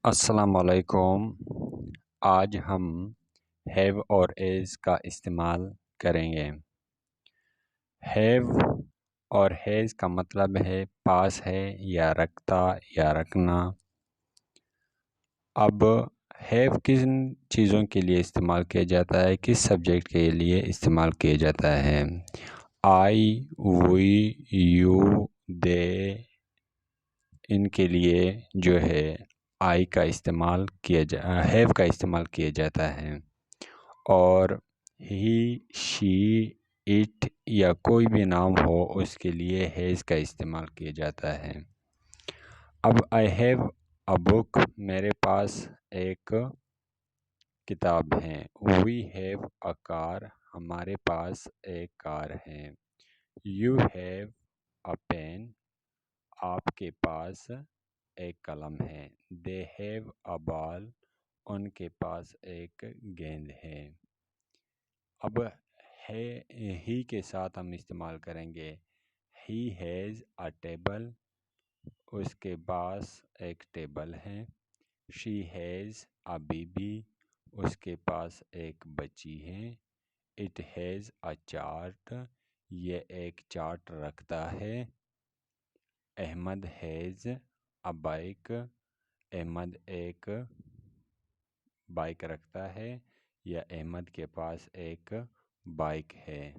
السلام علیکم۔ آج ہم ہیو اور ایز کا استعمال کریں گے۔ ہیو اور ہیز کا مطلب ہے پاس ہے یا رکھتا یا رکھنا۔ اب ہیو کن چیزوں کے لیے استعمال کیا جاتا ہے، کس سبجیکٹ کے لیے استعمال کیا جاتا ہے؟ آئی، وی، یو، دے، ان کے لیے جو ہے آئی کا استعمال ہیو کا استعمال کیا جاتا ہے، اور ہی، شی، اٹ یا کوئی بھی نام ہو اس کے لیے ہیز کا استعمال کیا جاتا ہے۔ اب آئی ہیو اے بک، میرے پاس ایک کتاب ہے۔ وی ہیو اے کار، ہمارے پاس ایک کار ہے۔ یو ہیو اے پین، آپ کے پاس ایک قلم ہے۔ دے ہیو اے بال، ان کے پاس ایک گیند ہے۔ اب ہی کے ساتھ ہم استعمال کریں گے۔ ہی ہیز اے ٹیبل، اس کے پاس ایک ٹیبل ہے۔ شی ہیز اے بیبی، اس کے پاس ایک بچی ہے۔ اٹ ہیز اے چارٹ، یہ ایک چارٹ رکھتا ہے۔ Ahmed has a bike, Ahmed ایک بائک رکھتا ہے یا احمد کے پاس ایک بائک ہے۔